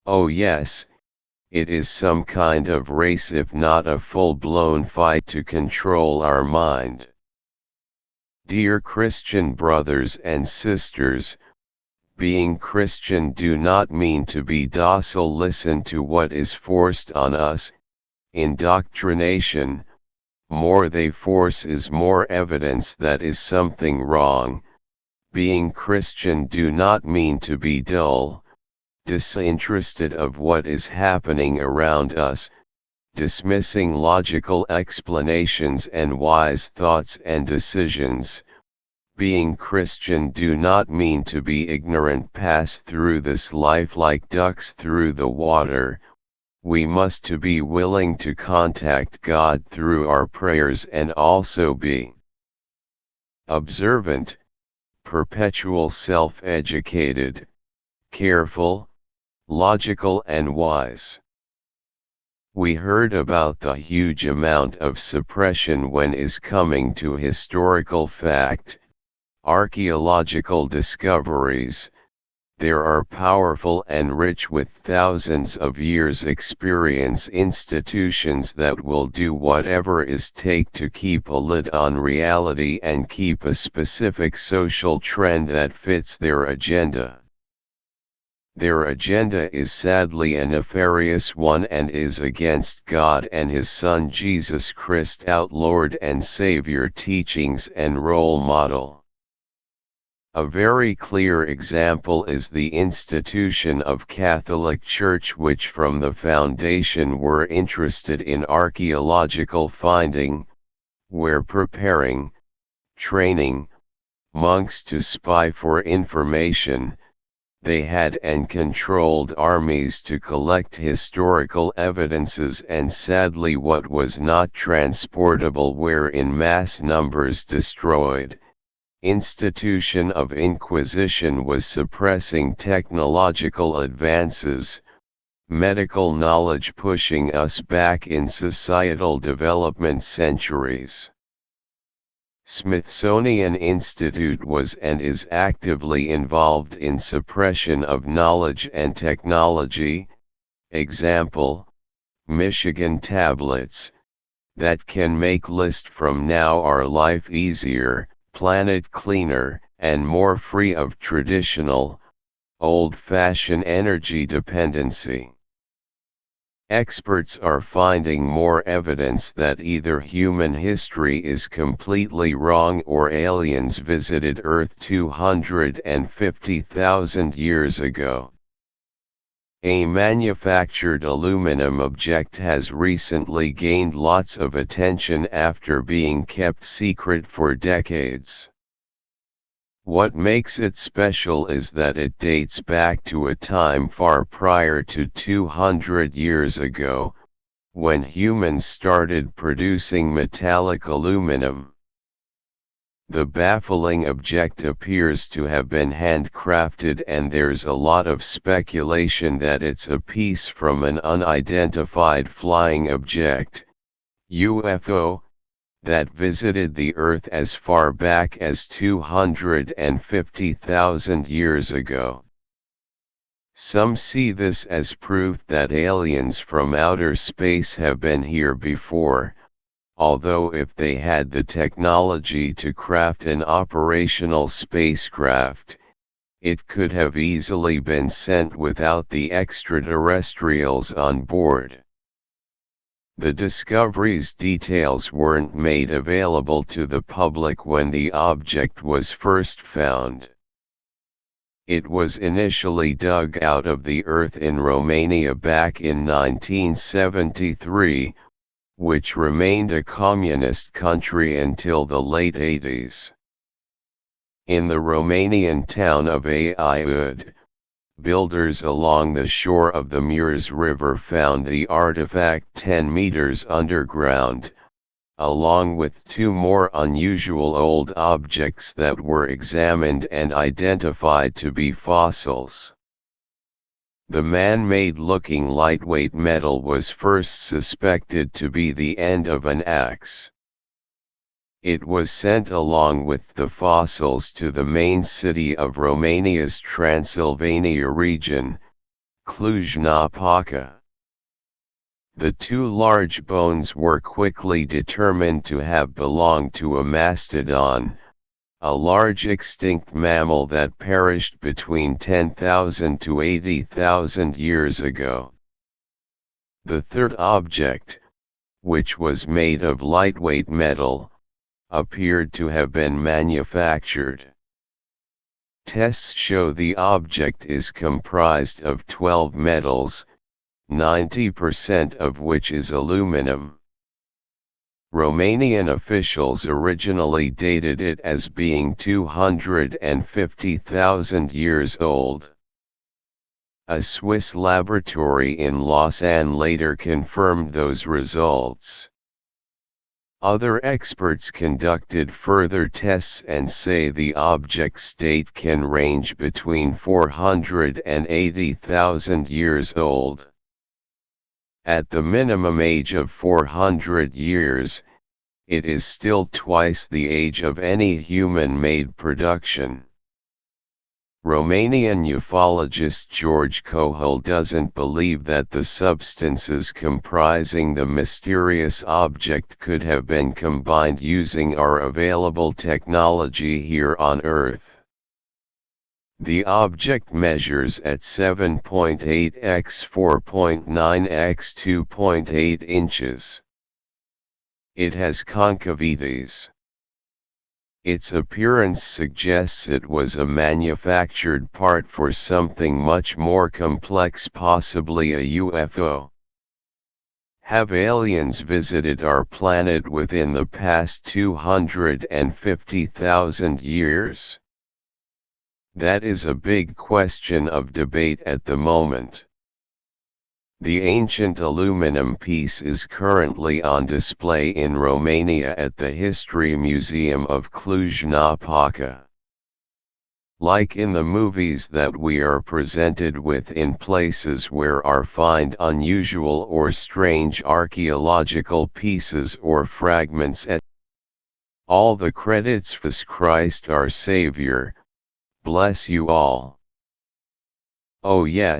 Oh yes, it is some kind of race if not a full-blown fight to control our mind. Dear Christian brothers and sisters, being Christian do not mean to be docile. Listen to what is forced on us, indoctrination. More they force is more evidence that is something wrong. Being Christian do not mean to be dull, disinterested of what is happening around us, dismissing logical explanations and wise thoughts and decisions. Being Christian do not mean to be ignorant, pass through this life like ducks through the water. We must to be willing to contact God through our prayers and also be observant, perpetual, self-educated, careful, logical and wise. We heard about the huge amount of suppression when is coming to historical fact, archaeological discoveries. There are powerful and rich with thousands of years experience institutions that will do whatever is take to keep a lid on reality and keep a specific social trend that fits their agenda. Their agenda is sadly a nefarious one and is against God and His Son Jesus Christ, our Lord and Savior, teachings and role model. A very clear example is the institution of Catholic Church, which from the foundation were interested in archaeological finding, were preparing, training, monks to spy for information. They had and controlled armies to collect historical evidences, and sadly what was not transportable were in mass numbers destroyed. Institution of Inquisition was suppressing technological advances, medical knowledge pushing us back in societal development centuries. Smithsonian Institute was and is actively involved in suppression of knowledge and technology. Example, Michigan tablets, that can make list from now our life easier, planet cleaner, and more free of traditional, old-fashioned energy dependency. Experts are finding more evidence that either human history is completely wrong or aliens visited Earth 250,000 years ago. A manufactured aluminum object has recently gained lots of attention after being kept secret for decades. What makes it special is that it dates back to a time far prior to 200 years ago, when humans started producing metallic aluminum. The baffling object appears to have been handcrafted, and there's a lot of speculation that it's a piece from an unidentified flying object, UFO, that visited the Earth as far back as 250,000 years ago. Some see this as proof that aliens from outer space have been here before, although if they had the technology to craft an operational spacecraft, it could have easily been sent without the extraterrestrials on board. The discovery's details weren't made available to the public when the object was first found. It was initially dug out of the earth in Romania back in 1973, which remained a communist country until the late 80s. In the Romanian town of Aiud, builders along the shore of the Mureș River found the artifact 10 meters underground, along with two more unusual old objects that were examined and identified to be fossils. The man-made looking lightweight metal was first suspected to be the end of an axe. It was sent along with the fossils to the main city of Romania's Transylvania region, Cluj-Napoca. The two large bones were quickly determined to have belonged to a mastodon, a large extinct mammal that perished between 10,000 to 80,000 years ago. The third object, which was made of lightweight metal, appeared to have been manufactured. Tests show the object is comprised of 12 metals, 90% of which is aluminum. Romanian officials originally dated it as being 250,000 years old. A Swiss laboratory in Lausanne later confirmed those results. Other experts conducted further tests and say the object's date can range between 480,000 years old. At the minimum age of 400 years, it is still twice the age of any human-made production. Romanian ufologist George Kohol doesn't believe that the substances comprising the mysterious object could have been combined using our available technology here on Earth. The object measures at 7.8 x 4.9 x 2.8 inches. It has concavities. Its appearance suggests it was a manufactured part for something much more complex, possibly a UFO. Have aliens visited our planet within the past 250,000 years? That is a big question of debate at the moment. The ancient aluminum piece is currently on display in Romania at the History Museum of Cluj-Napoca. Like in the movies that we are presented with in places where are find unusual or strange archaeological pieces or fragments, all the credits for Christ our Savior. Bless you all. Oh yeah.